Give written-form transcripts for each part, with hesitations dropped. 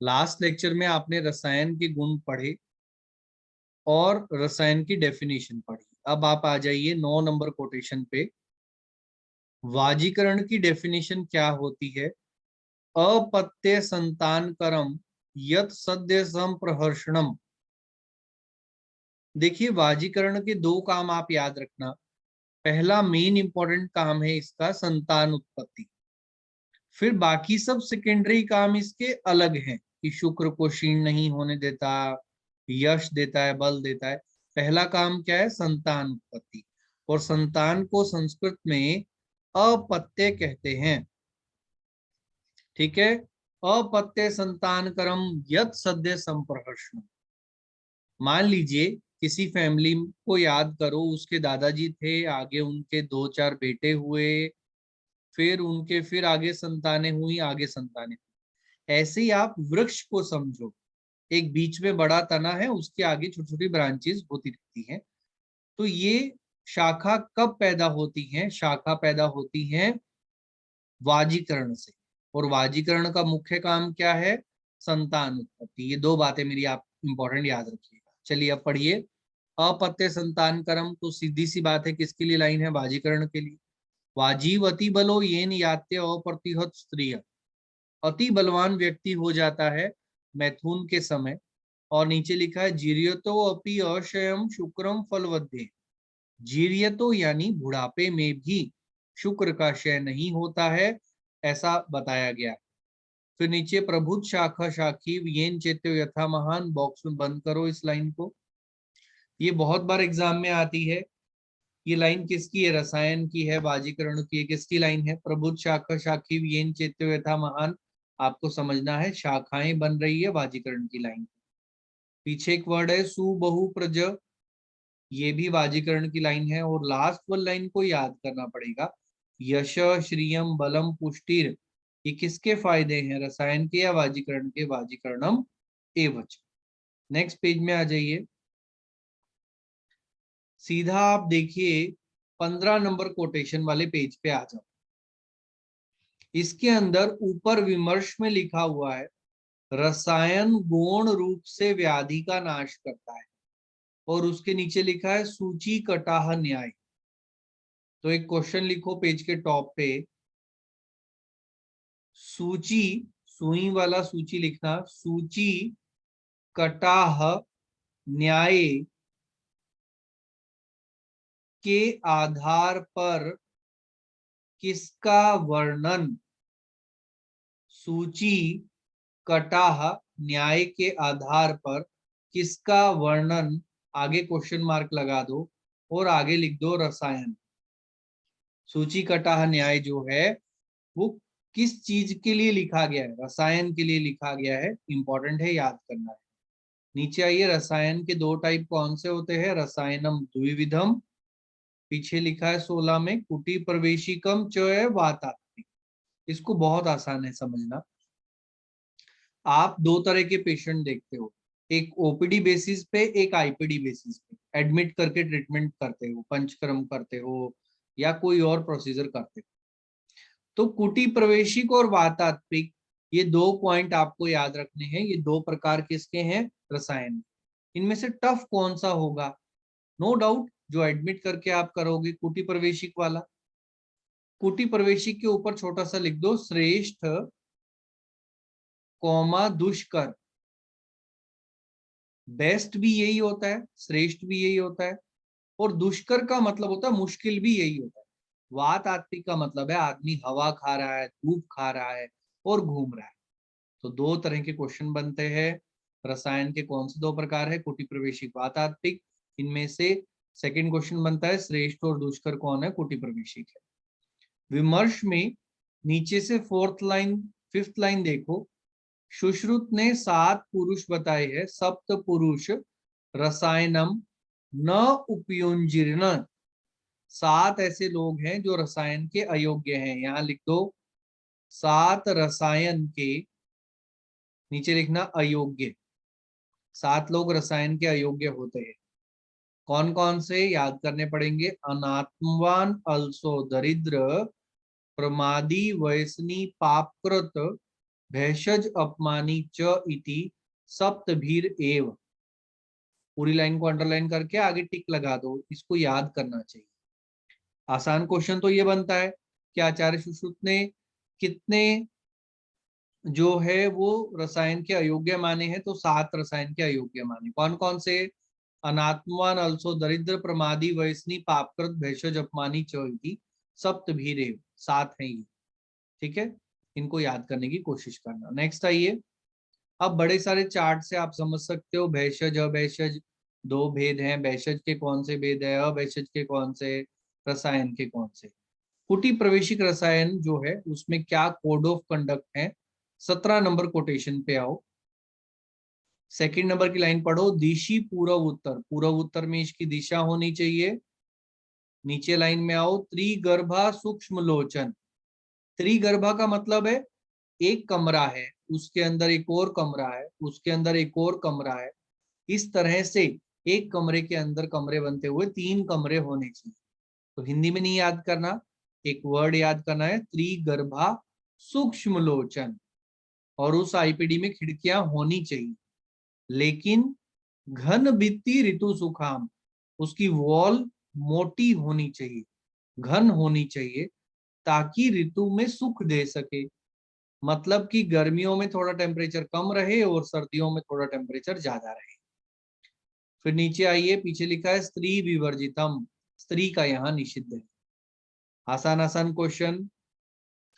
Last lecture में आपने रसायन के गुण पढ़े और रसायन की डेफिनेशन पढ़ी। अब आप आ जाइए 9 नंबर कोटेशन पे। वाजीकरण की डेफिनेशन क्या होती है? अपत्य संतानकरम यत सद्य संप्रहर्षणम। देखिए, वाजीकरण के दो काम आप याद रखना। पहला मेन इंपॉर्टेंट काम है इसका संतान उत्पत्ति। फिर बाकी सब सेकेंडरी काम इसके अलग हैं कि शुक्र को क्षीण नहीं होने देता, यश देता है, बल देता है। पहला काम क्या है? संतान उत्पत्ति। और संतान को संस्कृत में अपत्य कहते हैं। ठीक है, अपत्य संतान करम यत सद्य संप्रहर्षण। मान लीजिए किसी फैमिली को याद करो, उसके दादाजी थे, आगे उनके 2-4 बेटे हुए, फिर उनके फिर आगे संतानें हुई, आगे संतानें हुई। ऐसे ही आप वृक्ष को समझो, एक बीच में बड़ा तना है, उसके आगे छोटी छोटी ब्रांचेस होती रहती हैं। तो ये शाखा कब पैदा होती हैं? शाखा पैदा होती हैं वाजीकरण से। और वाजीकरण का मुख्य काम क्या है? संतान उत्पत्ति। ये दो बातें मेरी आप इंपॉर्टेंट याद रखिएगा। चलिए अब पढ़िए। अपत्य संतान कर्म, तो सीधी सी बात है, किसके लिए लाइन है? वाजीकरण के लिए। वाजीव अति बलो येन यात्य अप्रतिहत स्त्रिय। अति बलवान व्यक्ति हो जाता है मैथुन के समय। और नीचे लिखा है जीर्यतो अपि अशयम शुक्रम फलवद्धे। जीर्यतो यानी बुढ़ापे में भी शुक्र का क्षय नहीं होता है, ऐसा बताया गया। फिर नीचे प्रभुत शाखा शाखी येन चेत्यो यथा महान, बॉक्स में बंद करो इस लाइन को। ये बहुत बार एग्जाम में आती है। ये लाइन किसकी है? रसायन की है, वाजीकरण की है। किसकी लाइन है? प्रबुद्ध शाखा शाखी येन चेत्यो यथा महान। आपको समझना है, शाखाएं बन रही है वाजीकरण की लाइन। पीछे एक वर्ड है सुबहु प्रज, ये भी वाजीकरण की लाइन है। और लास्ट वाली लाइन को याद करना पड़ेगा, यश श्रियम बलम पुष्टिर। ये किसके फायदे हैं? रसायन के या वाजीकरण के? वाजीकरणम एवच। नेक्स्ट पेज में आ जाइए। सीधा आप देखिए 15 नंबर कोटेशन वाले पेज पे आ जाओ। इसके अंदर ऊपर विमर्श में लिखा हुआ है रसायन गौण रूप से व्याधि का नाश करता है। और उसके नीचे लिखा है सूची कटाह न्याय। तो एक क्वेश्चन लिखो पेज के टॉप पे। सूची, सुई वाला सूची लिखना, सूची कटाह न्याय के आधार पर किसका वर्णन? सूची कटाह न्याय के आधार पर किसका वर्णन? आगे क्वेश्चन मार्क लगा दो और आगे लिख दो रसायन। सूची कटाह न्याय जो है वो किस चीज के लिए लिखा गया है? रसायन के लिए लिखा गया है। इंपॉर्टेंट है, याद करना है। नीचे आइए, रसायन के दो टाइप कौन से होते हैं? रसायनम द्विविधम, पीछे लिखा है 16 में, कुटी प्रवेशिकम च वातात्मिक। इसको बहुत आसान है समझना। आप दो तरह के पेशेंट देखते हो, एक ओपीडी बेसिस पे, एक आईपीडी बेसिस पे। एडमिट करके ट्रीटमेंट करते हो, पंचकर्म करते हो या कोई और प्रोसीजर करते हो। तो कुटी प्रवेशिक और वातात्मिक, ये दो पॉइंट आपको याद रखने हैं। ये दो प्रकार किसके हैं? रसायन। इनमें से टफ कौन सा होगा? नो डाउट जो एडमिट करके आप करोगे कुटी प्रवेशिक वाला। कुटी प्रवेशिक के ऊपर छोटा सा लिख दो श्रेष्ठ कौमा दुष्कर। बेस्ट भी यही होता है, श्रेष्ठ भी यही होता है, और दुष्कर का मतलब होता है मुश्किल भी यही होता है। वातात्मिक का मतलब है आदमी हवा खा रहा है, धूप खा रहा है और घूम रहा है। तो दो तरह के क्वेश्चन बनते हैं। रसायन के कौन से दो प्रकार है? कुटी प्रवेशिक, वातात्मिक। इनमें से सेकंड क्वेश्चन बनता है श्रेष्ठ और दुष्कर कौन है? कुटी प्रवेशिक है। विमर्श में नीचे से फोर्थ लाइन, फिफ्थ लाइन देखो। सुश्रुत ने 7 पुरुष बताए हैं, सप्त पुरुष रसायनम न उपयुंजीर्ण। 7 ऐसे लोग हैं जो रसायन के अयोग्य हैं। यहां लिख दो 7 रसायन के, नीचे लिखना अयोग्य। 7 लोग रसायन के अयोग्य होते हैं। कौन कौन से याद करने पड़ेंगे? अनात्मवान, अलसो दरिद्र, प्रमादी, वयसनी, पापकृत, भेषज अपमानी च इति सप्तभीर एव। पूरी लाइन को अंडरलाइन करके आगे टिक लगा दो, इसको याद करना चाहिए। आसान क्वेश्चन तो ये बनता है कि आचार्य सुश्रुत ने कितने जो है वो रसायन के अयोग्य माने हैं, तो 7 रसायन के अयोग्य माने। कौन कौन से? अनात्मवान अल्सो दरिद्र प्रमादी वयस्नी पापकृत भेषज अपमानी चौथी सप्त भीरेव, 7 हैं ये। ठीक है, इनको याद करने की कोशिश करना। नेक्स्ट आइए, अब बड़े सारे चार्ट से आप समझ सकते हो भेषज अभेषज 2 भेद हैं, भेषज के कौन से भेद है, अभेषज के कौन से, रसायन के कौन से। कुटी प्रवेशिक रसायन जो है उसमें क्या कोड ऑफ कंडक्ट है, 17 नंबर कोटेशन पे आओ। सेकंड नंबर की लाइन पढ़ो, दिशी पूर्व उत्तर, पूर्व उत्तर में इसकी दिशा होनी चाहिए। नीचे लाइन में आओ, त्रिगर्भा सूक्ष्म लोचन। त्रिगर्भा का मतलब है एक कमरा है, उसके अंदर एक और कमरा है, उसके अंदर एक और कमरा है, इस तरह से एक कमरे के अंदर कमरे बनते हुए 3 कमरे होने चाहिए। तो हिंदी में नहीं याद करना, एक वर्ड याद करना है, त्रिगर्भा सूक्ष्म लोचन। और उस आईपीडी में खिड़कियां होनी चाहिए, लेकिन घन भित्ति ऋतु सुखाम, उसकी वॉल मोटी होनी चाहिए, घन होनी चाहिए, ताकि ऋतु में सुख दे सके। मतलब कि गर्मियों में थोड़ा टेम्परेचर कम रहे और सर्दियों में थोड़ा टेम्परेचर ज्यादा रहे। फिर नीचे आइए, पीछे लिखा है स्त्री विवर्जितम, स्त्री का यहाँ निषिद्ध है। आसान आसान क्वेश्चन।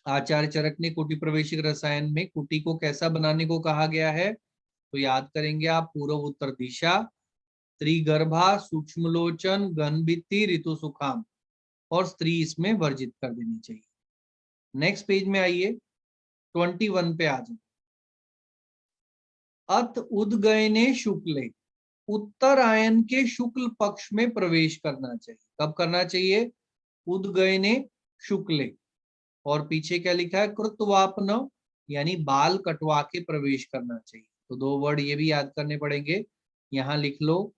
आचार्य चरक ने कुटी प्रवेशिक रसायन में कुटी को कैसा बनाने को कहा गया है, तो याद करेंगे आप, पूर्व उत्तर दिशा, त्रिगर्भा सूक्ष्मलोचन घनभित्ति ऋतु सुखाम, और स्त्री इसमें वर्जित कर देनी चाहिए। नेक्स्ट पेज में आइए, 21 पे आ जाए। अत उदगयने शुक्ले, उत्तरायण के शुक्ल पक्ष में प्रवेश करना चाहिए। कब करना चाहिए? उदगयने शुक्ले। और पीछे क्या लिखा है? कृतवापन, यानी बाल कटवा के प्रवेश करना चाहिए। तो 2 वर्ड ये भी याद करने पड़ेंगे, यहां लिख लो,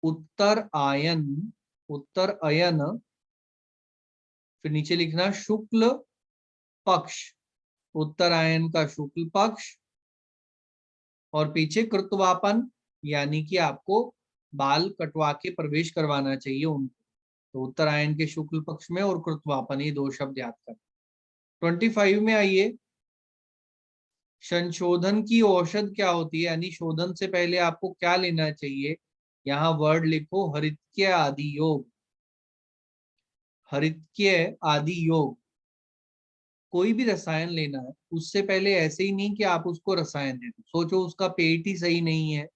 उत्तर आयन, उत्तर अयन, फिर नीचे लिखना शुक्ल पक्ष, उत्तरायण का शुक्ल पक्ष, और पीछे कृतवापन, यानी कि आपको बाल कटवा के प्रवेश करवाना चाहिए उनको। तो उत्तरायण के शुक्ल पक्ष में और कृतवापन, ये 2 शब्द याद कर। 25 में आइए, संशोधन की औषध क्या होती है, यानी शोधन से पहले आपको क्या लेना चाहिए। यहाँ वर्ड लिखो, हरित्य आदि योग, हरित्य आदि योग। कोई भी रसायन लेना है, उससे पहले ऐसे ही नहीं कि आप उसको रसायन दे दो। सोचो उसका पेट ही सही नहीं है,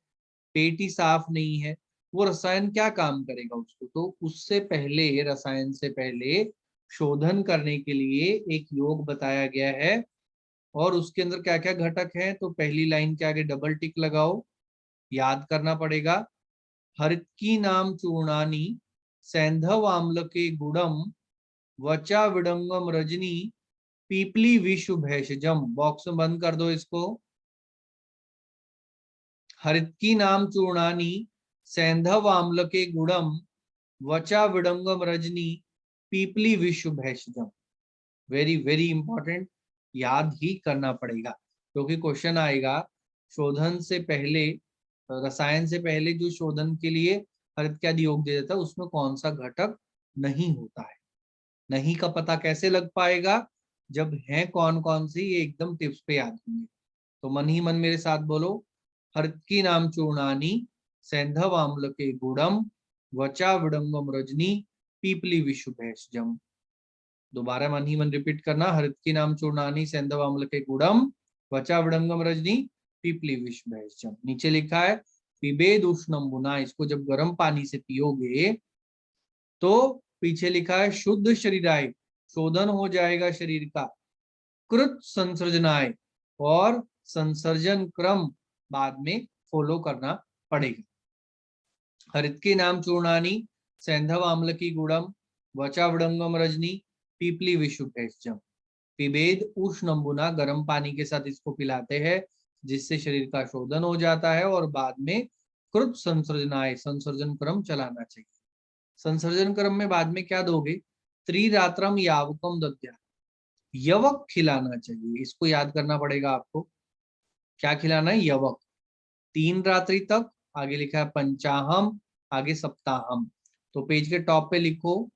पेट ही साफ नहीं है, वो रसायन क्या काम करेगा उसको। तो उससे पहले, रसायन से पहले शोधन करने के लिए एक योग बताया गया है, और उसके अंदर क्या क्या घटक है। तो पहली लाइन के आगे डबल टिक लगाओ, याद करना पड़ेगा। हरितकी नाम चूर्णानी सैंधव आम्ल के गुड़म वचा विडंगम रजनी पीपली विश्व भेषजम। बॉक्स में बंद कर दो इसको। हरितकी नाम चूर्णानी सैंधव आम्ल के गुड़म वचा विडंगम रजनी पीपली विश्व भेषजम। वेरी वेरी इंपॉर्टेंट, याद ही करना पड़ेगा, क्योंकि क्वेश्चन आएगा शोधन से पहले, रसायन से पहले जो शोधन के लिए हरितक्यादि योग दे देता है, उसमें कौन सा घटक नहीं होता है। नहीं का पता कैसे लग पाएगा, जब है कौन कौन सी, ये एकदम टिप्स पे याद होंगे। तो मन ही मन मेरे साथ बोलो, हरितकी नाम चूर्णानी सैंधव आम्ल के गुड़म वचा विडंगम रजनी पीपली विश्व भेषजम। दोबारा मन ही मन रिपीट करना, हरितकी नाम चूर्णानी सैंधव आम्ल के गुड़म वचा विडंगम रजनी पीपली विश्व भेषजम। नीचे लिखा है पिबेद उष्णम बुना, इसको जब गर्म पानी से पियोगे तो पीछे लिखा है शुद्ध शरीराय, शोधन हो जाएगा शरीर का, कृत संसर्जनाय, और संसर्जन क्रम बाद में फॉलो करना पड़ेगा। हरितकी नाम चूर्णानी सैंधव आम्ल की गुड़म वचा विडंगम रजनी पीपली विश्व भेषजम। पिबेद उष्णंबुना, गर्म पानी के साथ इसको पिलाते हैं, जिससे शरीर का शोधन हो जाता है, और बाद में कृत संसर्जनाय, संसर्जन क्रम चलाना चाहिए। संसर्जन क्रम में बाद में क्या दोगे? त्रिरात्रम यावकम दद्या, यवक खिलाना चाहिए। इसको याद करना पड़ेगा आपको। क्या खिलाना है? यवक। 3 रात्रि तक, आगे लिखा है पंचाहम, आगे सप्ताहम। तो पेज के टॉप पे लिखो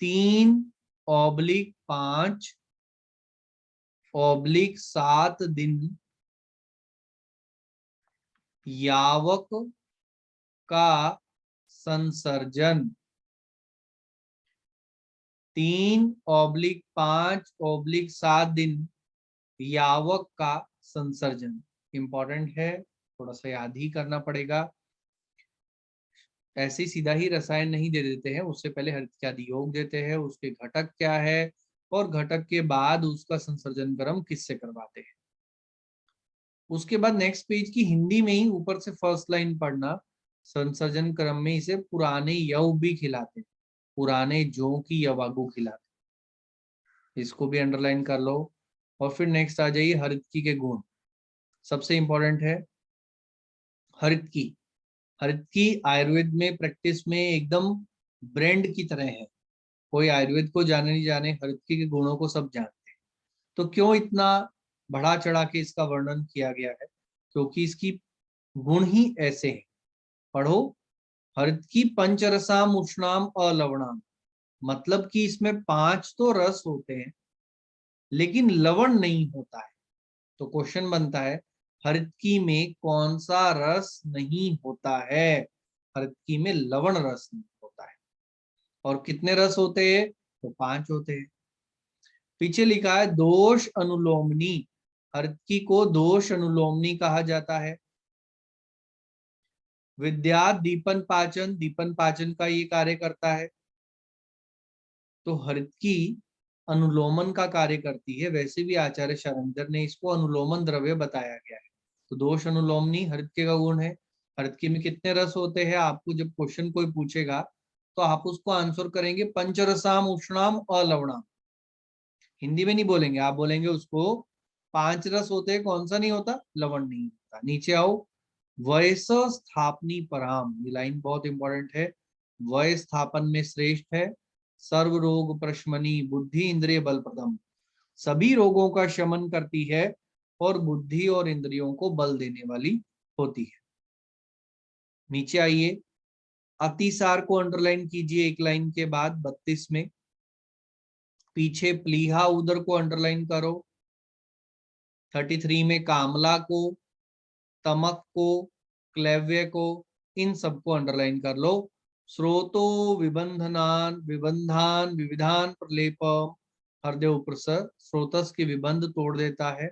3/5/7 दिन यावक का संसर्जन। 3/5/7 दिन यावक का संसर्जन। इंपॉर्टेंट है, थोड़ा सा याद ही करना पड़ेगा। ऐसे सीधा ही रसायन नहीं दे देते हैं, उससे पहले हरितक्रियादि योग देते हैं, उसके घटक क्या है, और घटक के बाद उसका संसर्जन क्रम किससे करवाते हैं। उसके बाद नेक्स्ट पेज की हिंदी में ही ऊपर से फर्स्ट लाइन पढ़ना। संसर्जन क्रम में इसे पुराने यव भी खिलाते, पुराने जौ की यवागु खिलाते। इसको भी अंडरलाइन कर लो। और फिर नेक्स्ट आ जाइए हरितकी के गुण। सबसे इंपॉर्टेंट है हरितकी। हरितकी आयुर्वेद में प्रैक्टिस में एकदम ब्रांड की तरह है। कोई आयुर्वेद को जाने नहीं जाने, हरितकी के गुणों को सब जानते हैं। तो क्यों इतना बढ़ा चढ़ा के इसका वर्णन किया गया है? क्योंकि इसकी गुण ही ऐसे हैं। पढ़ो, हरितकी पंचरसाम उष्णाम अलवणाम। मतलब कि इसमें 5 तो रस होते हैं लेकिन लवण नहीं होता है। तो क्वेश्चन बनता है हरितकी में कौन सा रस नहीं होता है? हरितकी में लवण रस नहीं होता है। और कितने रस होते हैं? तो 5 होते हैं। पीछे लिखा है दोष अनुलोमनी। हरितकी को दोष अनुलोमनी कहा जाता है। विद्या दीपन पाचन, दीपन पाचन का ये कार्य करता है। तो हरितकी अनुलोमन का कार्य करती है। वैसे भी आचार्य शरंजर ने इसको अनुलोमन द्रव्य बताया गया है। तो दोष अनुलोमनी हरितकी का गुण है। हरितकी में कितने रस होते हैं? आपको जब क्वेश्चन कोई पूछेगा तो आप उसको आंसर करेंगे पंचरसाम उष्णाम अलवणाम। हिंदी में नहीं बोलेंगे, आप बोलेंगे उसको 5 रस होते हैं, कौन सा नहीं होता? लवण नहीं होता। नीचे आओ, वयस स्थापनी पराम। ये लाइन बहुत इंपॉर्टेंट है। वय स्थापन में श्रेष्ठ है। सर्व रोग प्रशमनी बुद्धि इंद्रिय बल प्रदम। सभी रोगों का शमन करती है और बुद्धि और इंद्रियों को बल देने वाली होती है। नीचे आइए, अतिसार को अंडरलाइन कीजिए एक लाइन के बाद 32 में। पीछे प्लीहा उदर को अंडरलाइन करो। 33 में कामला को, तमक को, क्लैव्य को, इन सबको अंडरलाइन कर लो। स्रोतो विबंधनान विबंधान विविधान प्रलेप हृदय उपसर। स्रोतस के विबंध तोड़ देता है।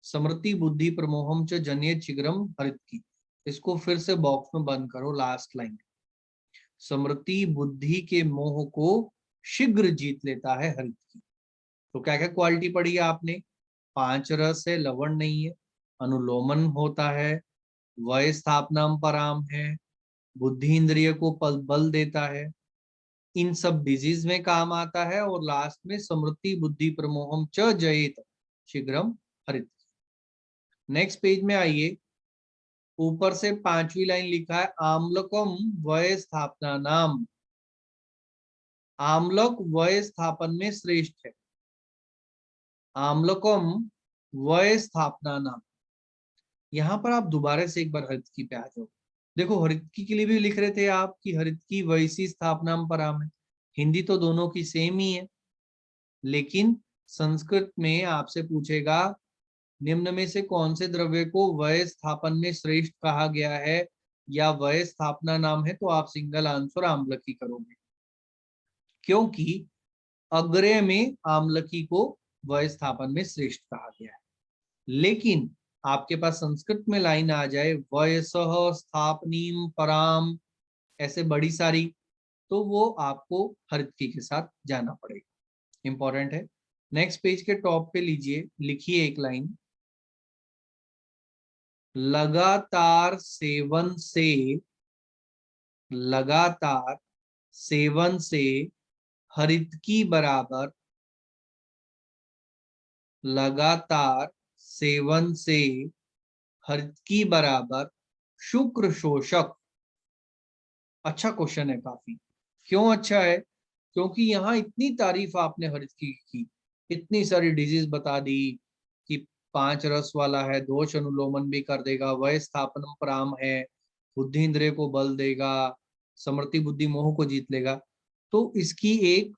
स्मृति बुद्धि प्रमोहम च जनिय चिग्रम हरितकी। इसको फिर से बॉक्स में बंद करो, लास्ट लाइन। स्मृति बुद्धि के मोह को शीघ्र जीत लेता है हरितकी। तो क्या क्या क्वालिटी पढ़ी है आपने? 5 रस है, लवण नहीं है, अनुलोमन होता है, वय स्थापनाम पराम है, बुद्धि इंद्रिय को बल देता है, इन सब डिजीज में काम आता है, और लास्ट में स्मृति बुद्धि प्रमोहम च जयेत शीघ्रम हरित। नेक्स्ट पेज में आइए, ऊपर से 5वीं लाइन लिखा है आम्लकम वय स्थापना नाम। आम्लक वय स्थापन में श्रेष्ठ है। आम्लकम वय स्थापना नाम। यहाँ पर आप दोबारा से एक बार हरितकी पे आ जाओ। देखो, हरितकी के लिए भी लिख रहे थे आप कि हरितकी वैसी स्थापना पराम है। हिंदी तो दोनों की सेम ही है, लेकिन संस्कृत में आपसे पूछेगा निम्न में से कौन से द्रव्य को वय स्थापन में श्रेष्ठ कहा गया है या वय स्थापना नाम है, तो आप सिंगल आंसर आम्लकी करोगे, क्योंकि अग्रय में आम्लकी को वय स्थापन में श्रेष्ठ कहा गया है। लेकिन आपके पास संस्कृत में लाइन आ जाए वयसः स्थापनीम पराम, ऐसे बड़ी सारी, तो वो आपको हरितकी के साथ जाना पड़ेगा। इंपॉर्टेंट है। नेक्स्ट पेज के टॉप पे लीजिए, लिखिए एक लाइन, लगातार सेवन से, लगातार सेवन से हरितकी बराबर, लगातार सेवन से हरितकी बराबर शुक्र शोषक। अच्छा क्वेश्चन है काफी। क्यों अच्छा है? क्योंकि यहाँ इतनी तारीफ आपने हरितकी की, इतनी सारी डिजीज बता दी कि 5 रस वाला है, दोष अनुलोमन भी कर देगा, वय स्थापनम पराम है, बुद्धि इंद्रिय को बल देगा, समृति बुद्धि मोह को जीत लेगा। तो इसकी एक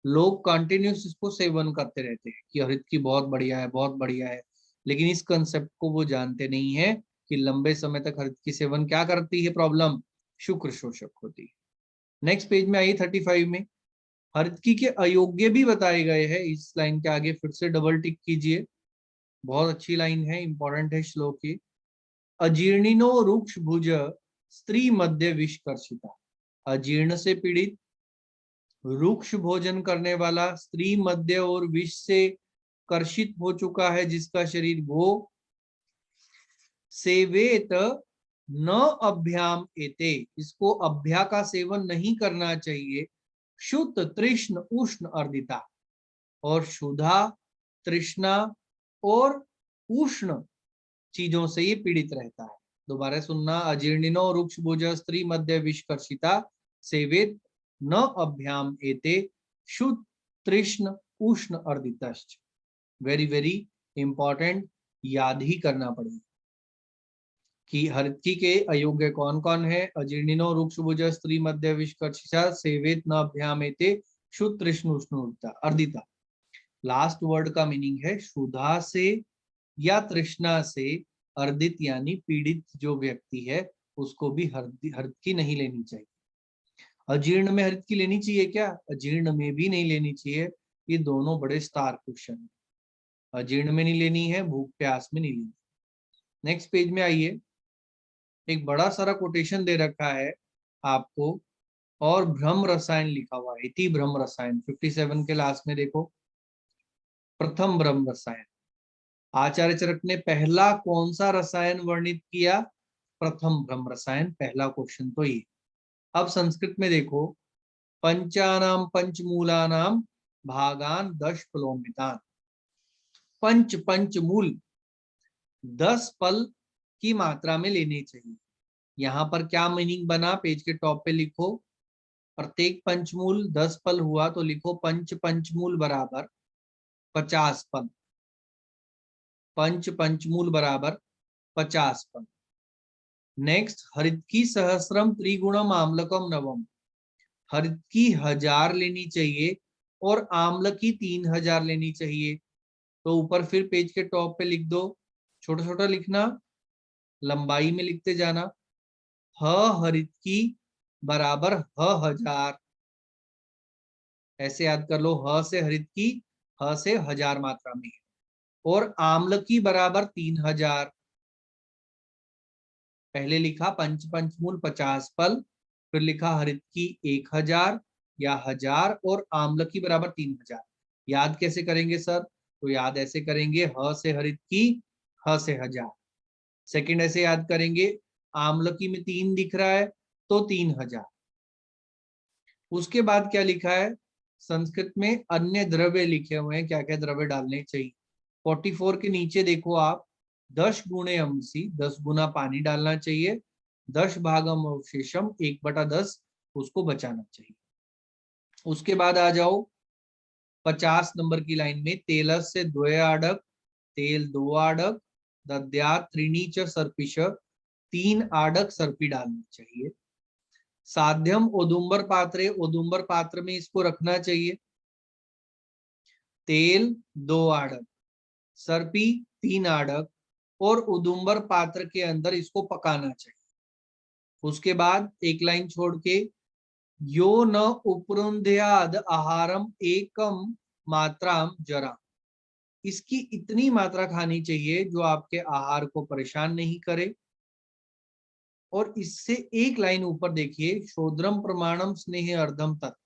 लोग कंटिन्यूस इसको सेवन करते रहते हैं कि हरित की बहुत बढ़िया है, बहुत बढ़िया है, लेकिन इस कंसेप्ट को वो जानते नहीं है कि लंबे समय तक हरित की सेवन क्या करती है, प्रॉब्लम शुक्र शोषक होती है। नेक्स्ट पेज में आई 35 में हरितकी के अयोग्य भी बताए गए हैं। इस लाइन के आगे फिर से डबल टिक कीजिए, बहुत अच्छी लाइन है, इंपॉर्टेंट है श्लोक की। अजीर्णिनो रुक्ष भुज स्त्री मध्य विषकर्षिता। अजीर्ण से पीड़ित, रुक्ष भोजन करने वाला, स्त्री मध्य और विष से कर्षित हो चुका है जिसका शरीर, वो सेवेत न अभ्याम एते, इसको अभ्या का सेवन नहीं करना चाहिए। शुद्ध तृष्ण उष्ण अर्दिता, और क्षुधा तृष्णा और उष्ण चीजों से ये पीड़ित रहता है। दोबारा सुनना, अजीर्णिनो रुक्ष भुज स्त्री मध्य विषकर्षिता सेवेत न अभ्याम एते शुद्ध तृष्ण उष्ण अर्दितश्च। वेरी वेरी इंपॉर्टेंट, याद ही करना पड़ेगा कि हरितकी के अयोग्य कौन कौन है। अजीर्णिनो रुक्ष भुज स्त्री मध्य विषकर्षिता सेवेत न अभ्याम एते शुद्ध तृष्ण उष्ण अर्दिता। लास्ट वर्ड का मीनिंग है क्षुधा से या तृष्णा से अर्दित यानी पीड़ित जो व्यक्ति है उसको भी हरितकी नहीं लेनी चाहिए। अजीर्ण में हरितकी लेनी चाहिए क्या? अजीर्ण में भी नहीं लेनी चाहिए। ये दोनों बड़े स्टार क्वेश्चन है, अजीर्ण में नहीं लेनी है, भूख प्यास में नहीं लेनी। नेक्स्ट पेज में आइए, एक बड़ा सारा कोटेशन दे रखा है आपको, और भ्रम रसायन लिखा हुआ है, इति भ्रम रसायन 57 के लास्ट में देखो, प्रथम भ्रम रसायन। आचार्य चरक ने पहला कौन सा रसायन वर्णित किया? प्रथम भ्रम रसायन, पहला क्वेश्चन तो ये। अब संस्कृत में देखो, पंचानाम पंचमूलानाम भागान 10 फलोन्वितान। पंचमूल 10 फल की मात्रा में लेने चाहिए। यहाँ पर क्या मीनिंग बना, पेज के टॉप पे लिखो, प्रत्येक पंचमूल 10 फल हुआ तो लिखो पंचमूल बराबर 50 फल। पंचमूल बराबर 50 फल। नेक्स्ट, हरितकी सहस्रम त्रिगुणम आम्लकम नवम। हरितकी 1000 लेनी चाहिए और आम्लकी 3000 लेनी चाहिए। तो ऊपर फिर पेज के टॉप पे लिख दो, छोटा छोटा लिखना, लंबाई में लिखते जाना, ह हरितकी बराबर ह 1000, ऐसे याद कर लो, ह से हरितकी, ह से 1000 मात्रा में है, और आम्लकी बराबर 3000। पहले लिखा पंचमूल 50 फल, फिर लिखा हरितकी 1000 या 1000 और आम्लकी बराबर 3000। याद कैसे करेंगे सर? तो याद ऐसे करेंगे, ह से हरितकी, ह से 1000। सेकंड ऐसे याद करेंगे, आम्लकी में 3 दिख रहा है तो 3000। उसके बाद क्या लिखा है संस्कृत में, अन्य द्रव्य लिखे हुए हैं, क्या क्या द्रव्य डालने चाहिए। 44 के नीचे देखो आप, 10 गुणे अंशी, 10 गुना पानी डालना चाहिए, 10 भागम अवशेषम 1/10 उसको बचाना चाहिए। उसके बाद आ जाओ 50 नंबर की लाइन में, तेलस से 2 आडक, तेल 2 आडक, दद्यात् त्रीणी च सर्पिष, 3 आडक सर्पी डालनी चाहिए। साध्यम औदुंबर पात्रे, औदुंबर पात्र में इसको रखना चाहिए। तेल 2 आडक, सर्पी 3 आडक, और उदुम्बर पात्र के अंदर इसको पकाना चाहिए। उसके बाद एक लाइन छोड़ के, यो न उपरुंध्याद आहारम एकम मात्राम जरा, इसकी इतनी मात्रा खानी चाहिए जो आपके आहार को परेशान नहीं करे। और इससे एक लाइन ऊपर देखिए, शोद्रम प्रमाणम स्नेह अर्धम तत्,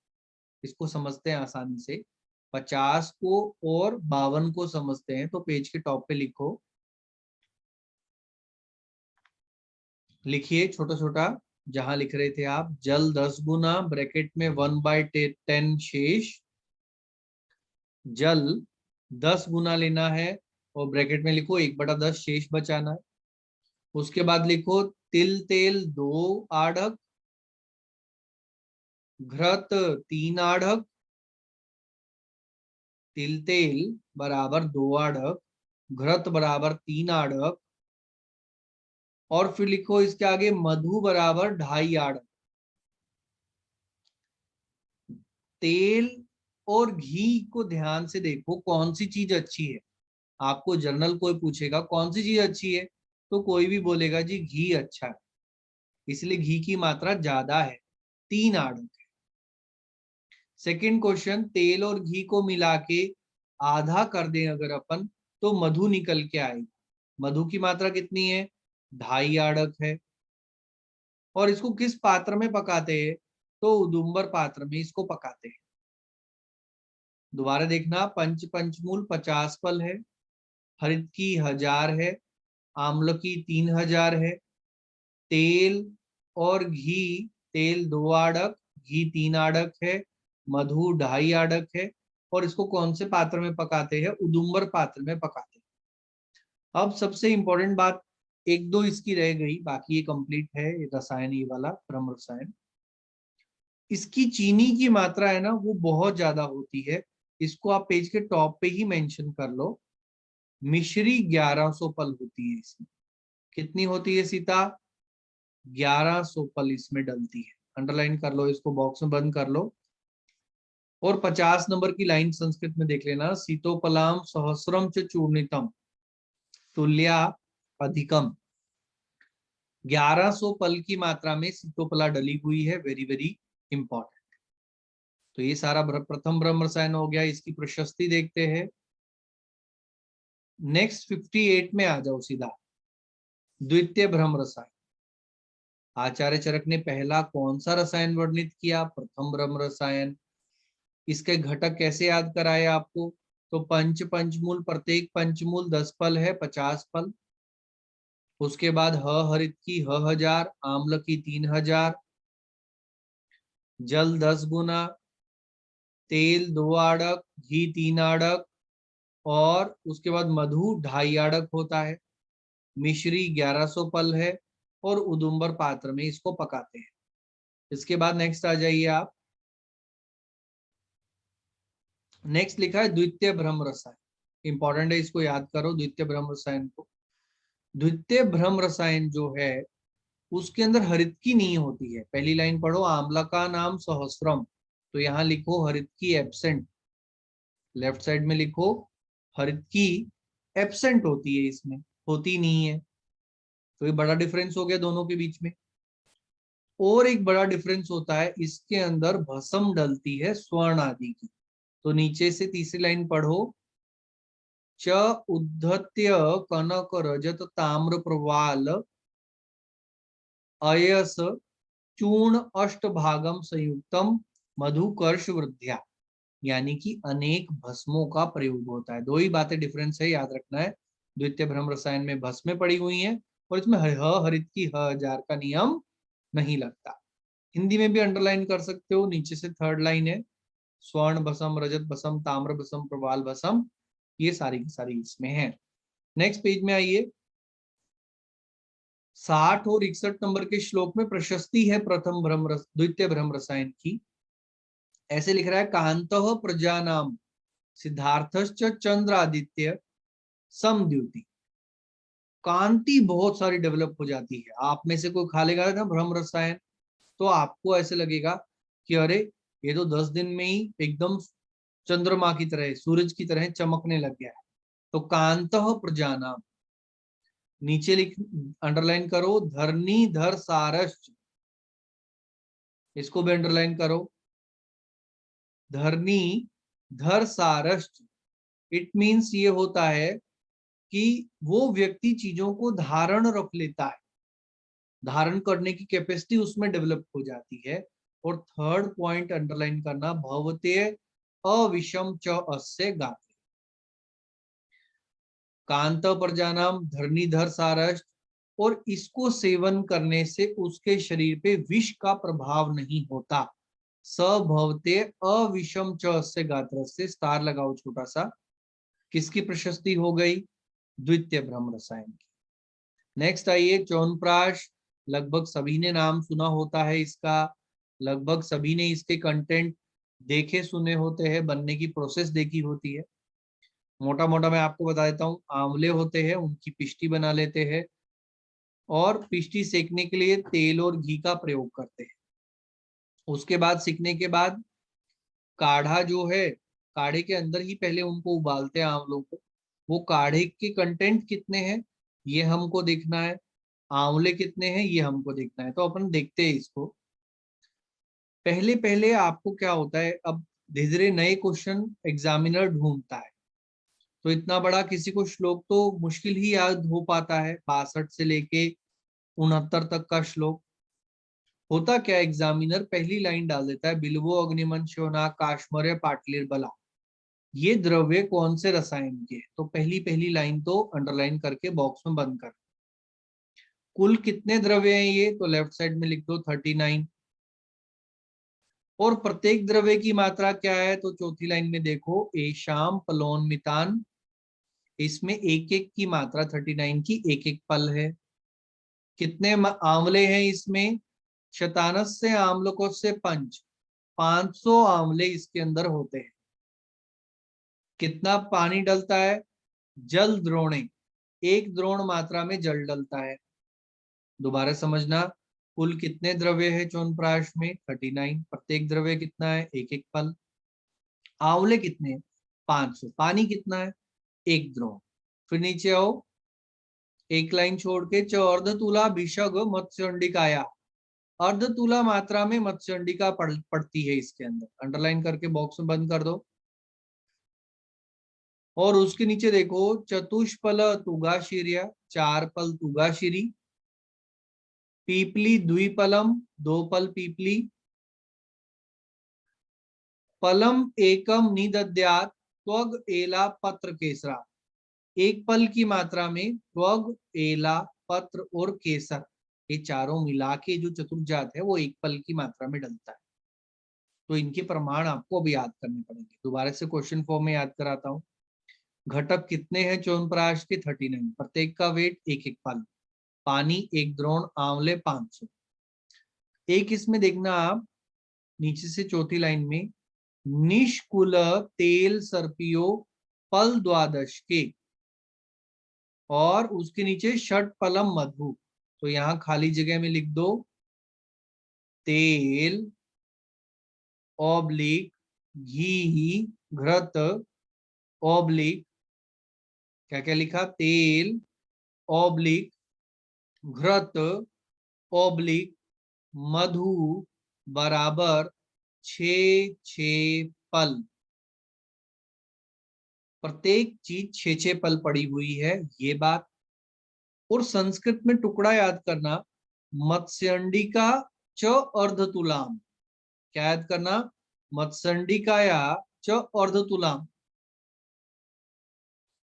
इसको समझते हैं आसानी से, 50 को और 52 को समझते हैं। तो पेज के टॉप पे लिखो, लिखिए छोटा छोटा, जहां लिख रहे थे आप, जल 10 गुना, ब्रैकेट में 1/10 शेष, जल 10 गुना लेना है और ब्रैकेट में लिखो 1/10 शेष बचाना है। उसके बाद लिखो तिल तेल 2 आढ़क, घृत 3 आढ़क, तिल तेल बराबर 2 आड़क, घृत बराबर 3 आड़क, और फिर लिखो इसके आगे मधु बराबर 2.5 आड़क। तेल और घी को ध्यान से देखो, कौन सी चीज अच्छी है। आपको जर्नल कोई पूछेगा कौन सी चीज अच्छी है, तो कोई भी बोलेगा जी घी अच्छा है, इसलिए घी की मात्रा ज्यादा है, 3 आड़क है। सेकंड क्वेश्चन, तेल और घी को मिला के आधा कर दें अगर अपन, तो मधु निकल के आएगी। मधु की मात्रा कितनी है? 2.5 आड़क है। और इसको किस पात्र में पकाते हैं? तो उदुम्बर पात्र में इसको पकाते हैं। दोबारा देखना, पंचमूल 50 फल है, हरित की 1000 है, आम्ल की 3000 है, तेल और घी, तेल 2 आड़क, घी 3 आड़क है, मधु 2.5 आड़क है, और इसको कौन से पात्र में पकाते हैं? उदुम्बर पात्र में पकाते हैं। अब सबसे इंपॉर्टेंट बात, एक दो इसकी रह गई, बाकी ये कंप्लीट है रसायन, ये वाला ब्रह्म रसायन। इसकी चीनी की मात्रा है ना, वो बहुत ज्यादा होती है। इसको आप पेज के टॉप पे ही मेंशन कर लो। मिश्री 1100 पल होती है इसमें। कितनी होती है सीता? 1100 पल इसमें डलती है। अंडरलाइन कर लो इसको, बॉक्स में बंद कर लो। और 50 नंबर की लाइन संस्कृत में देख लेना, सीतोपलाम सहस्रम च चूर्णितम तुल्या अधिकम। 1100 पल की मात्रा में सीतोपला डली हुई है, वेरी वेरी इंपॉर्टेंट। तो ये सारा प्रथम ब्रह्म रसायन हो गया। इसकी प्रशस्ति देखते हैं। नेक्स्ट 58 में आ जाओ सीधा, द्वितीय ब्रह्म रसायन। आचार्य चरक ने पहला कौन सा रसायन वर्णित किया? प्रथम ब्रह्म रसायन। इसके घटक कैसे याद कराए आपको? तो पंचमूल, प्रत्येक पंचमूल 10 फल है, 50 फल। उसके बाद हरित की 1000, आम्ल की 3000, जल 10 गुना, तेल 2 आड़क, घी 3 आड़क, और उसके बाद मधु 2.5 आड़क होता है। मिश्री 1100 पल है, और उदुम्बर पात्र में इसको पकाते हैं। इसके बाद नेक्स्ट आ जाइए आप। नेक्स्ट लिखा है द्वितीय ब्रह्म रसायन। इंपॉर्टेंट है, इसको याद करो द्वितीय ब्रह्म रसायन को। द्वितीय ब्रह्म रसायन जो है उसके अंदर हरित की नहीं होती है। पहली लाइन पढ़ो, आम्ल का नाम सहस्रम, तो यहाँ लिखो हरित की एब्सेंट। लेफ्ट साइड में लिखो हरित की एब्सेंट होती है, इसमें होती नहीं है। तो ये बड़ा डिफरेंस हो गया दोनों के बीच में। और एक बड़ा डिफरेंस होता है, इसके अंदर भस्म डलती है स्वर्ण आदि की। तो नीचे से तीसरी लाइन पढ़ो, च उद्धत्य कनक रजत ताम्र प्रवाल अयस चूर्ण अष्टभागम संयुक्तम मधुकर्ष वृद्ध्या। यानी कि अनेक भस्मों का प्रयोग होता है। दो ही बातें डिफरेंस है, याद रखना है। द्वितीय ब्रह्म रसायन में भस्में पड़ी हुई हैं, और इसमें हरित की 1000 का नियम नहीं लगता। हिंदी में भी अंडरलाइन कर सकते हो, नीचे से थर्ड लाइन है, स्वर्ण भस्म, रजत भस्म, ताम्र भस्म, प्रवाल भस्म, ये सारी की सारी इसमें है। नेक्स्ट पेज में आइए। 60 और 61 नंबर के श्लोक में प्रशस्ति है प्रथम द्वितीय ब्रह्म रसायन की। ऐसे लिख रहा है, कांतः प्रजानाम सिद्धार्थश्च चंद्रादित्य समद्युति। कांति बहुत सारी डेवलप हो जाती है। आप में से कोई खा लेगा ना ब्रह्म रसायन, तो आपको ऐसे लगेगा कि अरे ये तो 10 दिन में ही एकदम चंद्रमा की तरह, सूरज की तरह चमकने लग गया है। तो कांतः प्रजानाम, नीचे लिख अंडरलाइन करो, धरनी धर सारश्च, इसको भी अंडरलाइन करो, धरनी धर सारश्च। इट मीन्स ये होता है कि वो व्यक्ति चीजों को धारण रख लेता है, धारण करने की कैपेसिटी उसमें डेवलप हो जाती है। और थर्ड पॉइंट अंडरलाइन करना, भवते अविषम च अस्य गाते। कांत प्रजानाम धरणीधर सारस, और इसको सेवन करने से उसके शरीर पे विष का प्रभाव नहीं होता। स भवते अविषम च अस्य गात्र से स्टार लगाओ छोटा सा। किसकी प्रशस्ति हो गई? द्वितीय ब्रह्म रसायन की। नेक्स्ट आइए, च्यवनप्राश। लगभग सभी ने नाम सुना होता है इसका, लगभग सभी ने इसके कंटेंट देखे सुने होते हैं, बनने की प्रोसेस देखी होती है। मोटा मोटा मैं आपको बता देता हूँ, आंवले होते हैं उनकी पिष्टी बना लेते हैं और पिष्टी सेकने के लिए तेल और घी का प्रयोग करते हैं। उसके बाद सीखने के बाद काढ़ा जो है, काढ़े के अंदर ही पहले उनको उबालते हैं आंवलों को। वो काढ़े के कंटेंट कितने हैं ये हमको देखना है, आंवले कितने हैं ये हमको देखना है। तो अपन देखते हैं इसको। पहले पहले आपको क्या होता है, अब धीरे धीरे नए क्वेश्चन एग्जामिनर ढूंढता है, तो इतना बड़ा किसी को श्लोक तो मुश्किल ही याद हो पाता है, 62 से लेके 69 तक का श्लोक। होता क्या, एग्जामिनर पहली लाइन डाल देता है, बिल्वो अग्निमन शोना काश्मर्य पाटलिर बला, ये द्रव्य कौन से रसायन के, तो पहली पहली लाइन तो अंडरलाइन करके बॉक्स में बंद कर। कुल कितने द्रव्य हैं ये, तो लेफ्ट साइड में लिख दो 39। और प्रत्येक द्रव्य की मात्रा क्या है, तो चौथी लाइन में देखो, एशाम पलोन्मितान, इसमें एक एक की मात्रा 39 की एक एक पल है। कितने आंवले हैं इसमें, शतानस से आम्लकों से पंच, 500 आंवले इसके अंदर होते हैं। कितना पानी डलता है, जल द्रोणे, एक द्रोण मात्रा में जल डलता है। दोबारा समझना, कुल कितने द्रव्य है च्यवनप्राश में, 39, प्रत्येक द्रव्य कितना है, एक एक पल। आंवले कितने हैं, 500, पानी कितना है, एक द्रोण। फिर नीचे आओ, एक लाइन छोड़ के, च अर्धतुला भिषग मत्स्यंडिकाया, अर्धतुला मात्रा में मत्स्यंडिका पड़ती है इसके अंदर, अंडरलाइन करके बॉक्स में बंद कर दो। और उसके नीचे देखो, चतुष्पल तुगाशीर्या, 4 पल तुगाशीरी, पीपली द्विपलम, 2 पल पीपली, पलम एकम निदद्यात त्वग एला पत्र केसरा, एक पल की मात्रा में त्वग एला पत्र और केसर, ये चारों मिला के जो चतुर्जात है वो एक पल की मात्रा में डलता है। तो इनके प्रमाण आपको अभी याद करने पड़ेंगे। दोबारा से क्वेश्चन फॉर्म में याद कराता हूँ। घटक कितने हैं च्यवनप्राश के, 39, प्रत्येक का वेट एक एक पल, पानी एक द्रोण, आंवले 500। एक इसमें देखना आप, नीचे से चौथी लाइन में, निष्कुल तेल सर्पियो पल द्वादश के, और उसके नीचे षट पलम मधु, तो यहाँ खाली जगह में लिख दो तेल ऑब्लिक घी घृत ऑब्लिक, क्या क्या लिखा, तेल ऑब्लिक घृत ऑब्लिक मधु बराबर 6 पल। प्रत्येक चीज 6 पल पड़ी हुई है, ये बात। और संस्कृत में टुकड़ा याद करना, मत्स्यंडिका च अर्धतुलाम, क्या याद करना, मत्स्यंडिकाया च अर्धतुलाम,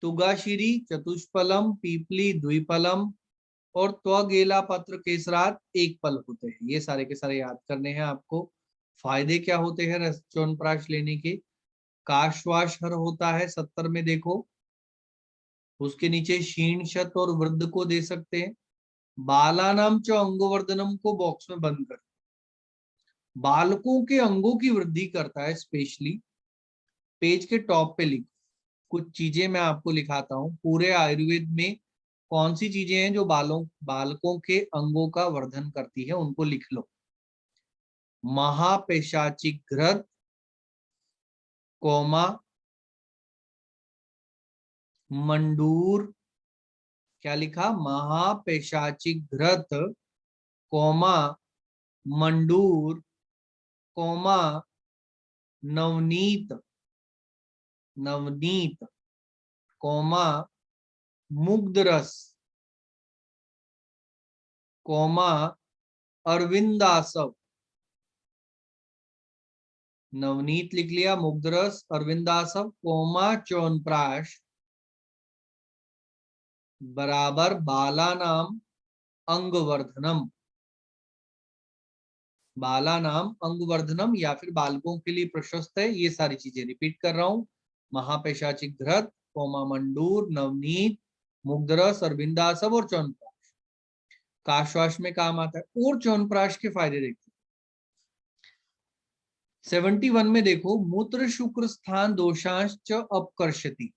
तुगाशिरी चतुष्पलम, पीपली द्विपलम और त्वगेला पत्र केसरात एक पल होते हैं। ये सारे के सारे याद करने हैं आपको। फायदे क्या होते हैं च्यवनप्राश लेने के, काश्वास हर होता है 70 में देखो, उसके नीचे क्षीण शत और वृद्ध को दे सकते हैं। बालानाम च अंगवर्धनम को बॉक्स में बंद कर, बालकों के अंगों की वृद्धि करता है। स्पेशली पेज के टॉप पे लिखो, कुछ चीजें मैं आपको लिखाता हूँ। पूरे आयुर्वेद में कौन सी चीजें हैं जो बालकों के अंगों का वर्धन करती है, उनको लिख लो। महापेशाची घृत कोमा मंडूर, क्या लिखा, महापेशाची घृत कोमा मंडूर कोमा नवनीत, नवनीत कोमा मुग्ध रस कोमा अरविंदासव, नवनीत लिख लिया, मुग्ध रस अरविंदासव कोमा च्यवनप्राश बराबर बालानाम अंगवर्धनम, बालानाम अंगवर्धनम या फिर बालकों के लिए प्रशस्त है। ये सारी चीजें रिपीट कर रहा हूं, महापेशाची घृत कोमा मंडूर नवनीत मुग्धरस अरविंदासव और च्यवनप्राश, काश्वास में काम आता है। और च्यवनप्राश के फायदे देखते हैं। 71 में देखो, मूत्र शुक्र स्थान दोषांश अपकर्षति,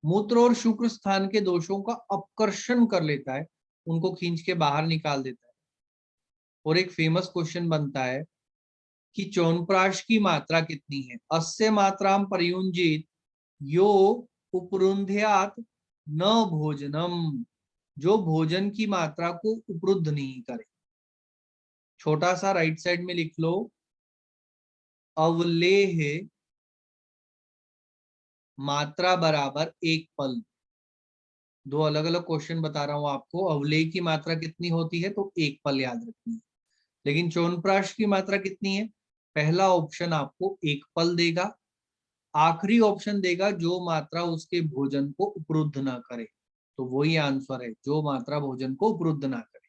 मूत्र और शुक्र स्थान के दोषों का अपकर्षण कर लेता है, उनको खींच के बाहर निकाल देता है। और एक फेमस क्वेश्चन बनता है कि च्यवनप्राश की मात्रा कितनी है। अस्य मात्राम प्रयुंजित यो उपरुंध्यात न भोजनम, जो भोजन की मात्रा को उपरुद्ध नहीं करे। छोटा सा राइट साइड में लिख लो, अवलेह मात्रा बराबर एक पल। दो अलग अलग क्वेश्चन बता रहा हूं आपको। अवलेह की मात्रा कितनी होती है, तो एक पल याद रखनी है। लेकिन च्यवनप्राश की मात्रा कितनी है? पहला ऑप्शन आपको एक पल देगा, आखिरी ऑप्शन देगा जो मात्रा उसके भोजन को उपरुद्ध ना करे। तो वही आंसर है, जो मात्रा भोजन को उपरुद्ध ना करे।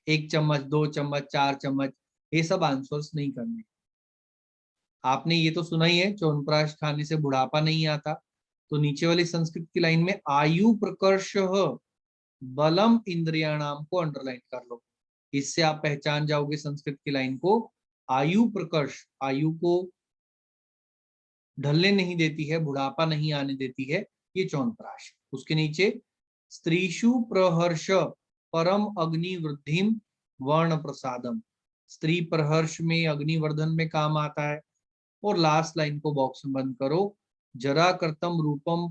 1 चम्मच, 2 चम्मच, 4 चम्मच, ये सब आंसर्स नहीं करने। आपने ये तो सुना ही है, च्यवनप्राश खाने से बुढ़ापा नहीं आता। तो नीचे वाली संस्कृत की लाइन में आयु प्रकर्ष बलम इंद्रियाणाम को अंडरलाइन कर लो। इससे आप पहचान जाओगे संस्कृत की लाइन को। आयु प्रकर्ष, आयु को ढलने नहीं देती है, बुढ़ापा नहीं आने देती है, ये च्यवनप्राश। उसके नीचे स्त्रीषु प्रहर्ष परम अग्नि वृद्धिम वर्ण प्रसादम, स्त्री प्रहर्ष में अग्निवर्धन में काम आता है। और लास्ट लाइन को बॉक्स में बंद करो, जरा कर्तम रूपम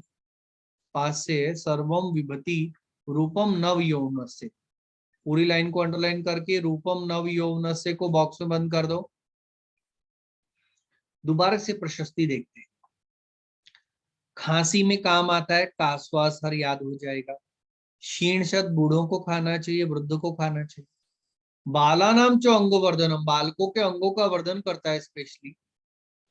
पास्य सर्वम विभति रूपम नव यौवनस्य। पूरी लाइन को अंडरलाइन करके रूपम नव यौवनस्य को बॉक्स में बंद कर दो। दोबारा से प्रशस्ति देखते हैं। खांसी में काम आता है, कासवास हर याद हो जाएगा। क्षीण शत बूढ़ों को खाना चाहिए, वृद्ध को खाना चाहिए। बाला नाम चो अंगोवर्धनम, बालकों के अंगों का वर्धन करता है स्पेशली।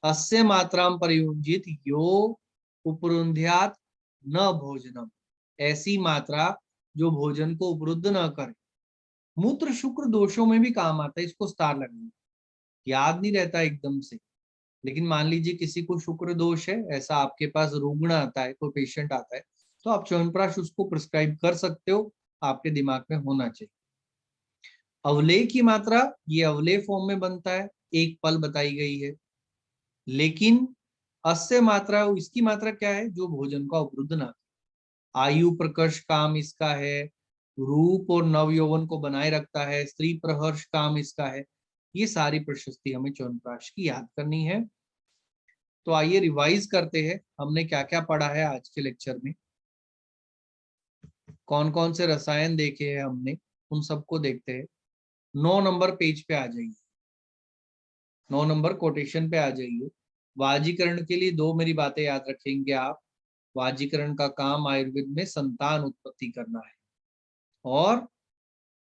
अस्य मात्राम परियुंजित यो उपरुंध्यात न भोजनम, ऐसी मात्रा जो भोजन को उपरुद्ध न करे। मूत्र शुक्र दोषों में भी काम आता है, इसको स्टार लगना, याद नहीं रहता एकदम से। लेकिन मान लीजिए किसी को शुक्र दोष है, ऐसा आपके पास रुग्ण आता है, कोई पेशेंट आता है, तो आप च्यवनप्राश उसको प्रिस्क्राइब कर सकते हो, आपके दिमाग में होना चाहिए। अवलेह की मात्रा, ये अवलेह फॉर्म में बनता है, एक पल बताई गई है। लेकिन अस्य मात्रा, इसकी मात्रा क्या है? जो भोजन का उपरुद्ध ना। आयु प्रकर्ष काम इसका है, रूप और नव यौवन को बनाए रखता है, स्त्री प्रहर्ष काम इसका है। ये सारी प्रशस्ति हमें च्यवनप्राश की याद करनी है। तो आइए रिवाइज करते हैं, हमने क्या क्या पढ़ा है आज के लेक्चर में। कौन कौन से रसायन देखे हैं हमने, उन सबको देखते हैं। 9 नंबर पेज पे आ जाइए, 9 नंबर कोटेशन पे आ जाइए। वाजीकरण के लिए दो मेरी बातें याद रखेंगे आप। वाजीकरण का काम आयुर्वेद में संतान उत्पत्ति करना है, और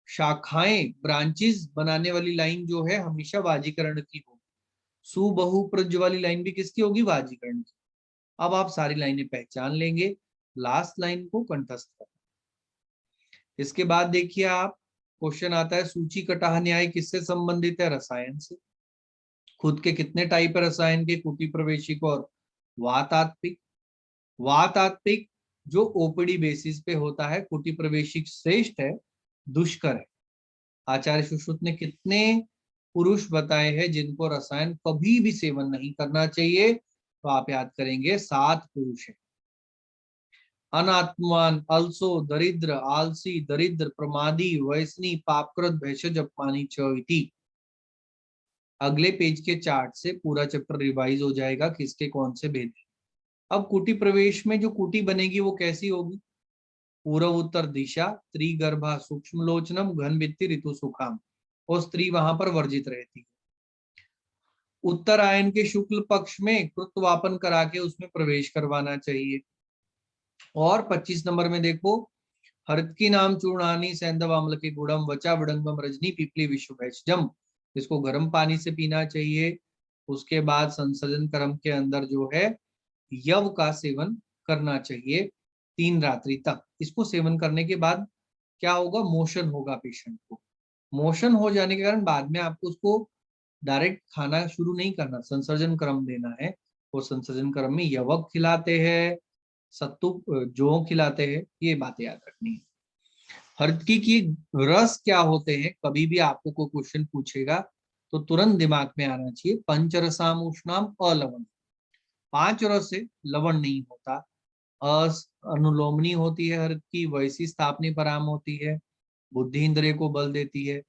शाखाएं ब्रांचेस बनाने वाली लाइन जो है हमेशा वाजीकरण की होगी। सुबहुप्रज वाली लाइन भी किसकी होगी? वाजीकरण की। अब आप सारी लाइनें पहचान लेंगे, लास्ट लाइन को कंठस्थ करना। इसके बाद देखिए आप, क्वेश्चन आता है सूची कटाह न्याय किससे संबंधित है? रसायन से। खुद के कितने टाइप है रसायन के? कुटी प्रवेशिक और वातात्मिक। वातात्मिक जो ओपीडी बेसिस पे होता है, कुटी प्रवेशिक श्रेष्ठ है, दुष्कर है। आचार्य सुश्रुत ने कितने पुरुष बताए हैं जिनको रसायन कभी भी सेवन नहीं करना चाहिए? तो आप याद करेंगे 7 पुरुष है। अनात्मान, अलसो, दरिद्र, आलसी, दरिद्र, प्रमादी, वैसनी, पापकृत, भेषज, अपमानी, च। अगले पेज के चार्ट से पूरा चैप्टर रिवाइज हो जाएगा, किसके कौन से भेद है। अब कुटी प्रवेश में जो कुटी बनेगी वो कैसी होगी? पूर्व उत्तर दिशा, त्रिगर्भा, सूक्ष्म लोचनम, घन भित्ति, ऋतु सुखाम, और स्त्री वहां पर वर्जित रहती है। उत्तरायण के शुक्ल पक्ष में कृतवापन करा के उसमें प्रवेश करवाना चाहिए। और 25 नंबर में देखो, हरित की नाम चूर्णानी सैंधव अम्ल के गुड़म वचा विडंगम रजनी पीपली विश्व भैषजम, इसको गर्म पानी से पीना चाहिए। उसके बाद संसर्जन क्रम के अंदर जो है यव का सेवन करना चाहिए 3 रात्रि तक। इसको सेवन करने के बाद क्या होगा? मोशन होगा पेशेंट को। मोशन हो जाने के कारण बाद में आपको उसको डायरेक्ट खाना शुरू नहीं करना, संसर्जन क्रम देना है। वो संसर्जन क्रम में यवक खिलाते हैं, सत्तू जौ खिलाते हैं, ये बातें याद रखनी है। हरितकी की रस क्या होते हैं? कभी भी आपको कोई क्वेश्चन पूछेगा तो तुरंत दिमाग में आना चाहिए पंचरसाम उष्णाम अलवण। 5 रस से लवण नहीं होता। अनुलोमनी होती है हर की, वैसी स्थापनी पराम होती है, बुद्धि इंद्रिय को बल देती है,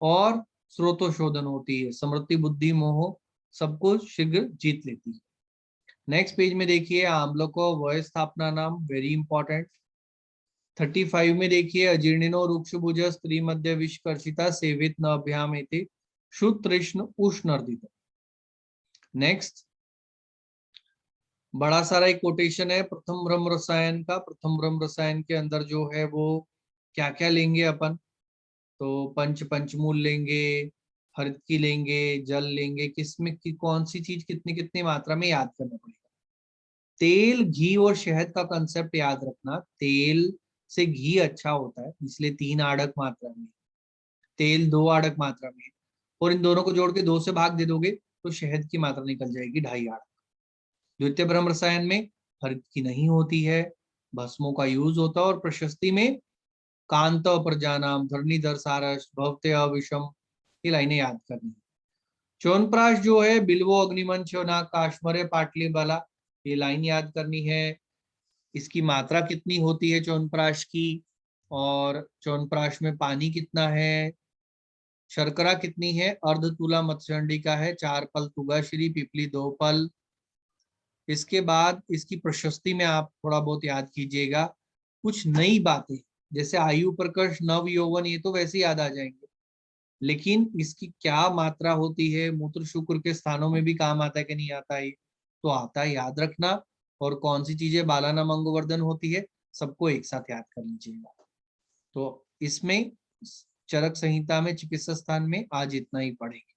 और स्रोतोशोधन होती है, स्मृति बुद्धि मोह सबको शीघ्र जीत लेती है। नेक्स्ट पेज में देखिए आम्ल को वय स्थापना नाम, वेरी इंपॉर्टेंट। 35 में देखिए अजीर्णिनो रुक्षभुज स्त्री मध्य विषकर्षिता सेवित न अभ्याम एते शुतृष्ण उष्णर्दित। नेक्स्ट बड़ा सारा एक कोटेशन है प्रथम ब्रह्म रसायन का। प्रथम ब्रह्म रसायन के अंदर जो है वो क्या क्या लेंगे अपन, तो पंचमूल लेंगे, हरित की लेंगे, जल लेंगे, किसमें की कौन सी चीज कितनी कितनी मात्रा में याद करना पड़ेगा। तेल, घी और शहद का कंसेप्ट याद रखना। तेल से घी अच्छा होता है, इसलिए 3 आड़क मात्रा में, तेल 2 आड़क मात्रा में, और इन दोनों को जोड़ के 2 से भाग दे दोगे तो शहद की मात्रा निकल जाएगी 2.5 आड़क। द्वितीय ब्रह्म रसायन में हरित की नहीं होती है, भस्मों का यूज होता है, और प्रशस्ति में कांत प्रजानाम धरणीधर सारस भवते अविषम, ये लाइनें याद करनी है। च्यवनप्राश जो है बिल्वो अग्निमन च्यवना काश्मरे पाटली बाला, ये लाइन याद करनी है। इसकी मात्रा कितनी होती है च्यवनप्राश की, और च्यवनप्राश में पानी कितना है, शर्करा कितनी है, अर्धतुला मत्स्यंडिका है, 4 पल तुगाश्री पिपली 2 पल। इसके बाद इसकी प्रशस्ति में आप थोड़ा बहुत याद कीजिएगा। कुछ नई बातें जैसे आयु प्रकर्ष नव यौवन, ये तो वैसे याद आ जाएंगे, लेकिन इसकी क्या मात्रा होती है, मूत्र शुक्र के स्थानों में भी काम आता है कि नहीं आता है, तो आता है, याद रखना। और कौन सी चीजें बालानाम अंगवर्धन होती है, सबको एक साथ याद कर लीजिएगा। तो इसमें चरक संहिता में चिकित्सा स्थान में आज इतना ही पढ़ेंगे।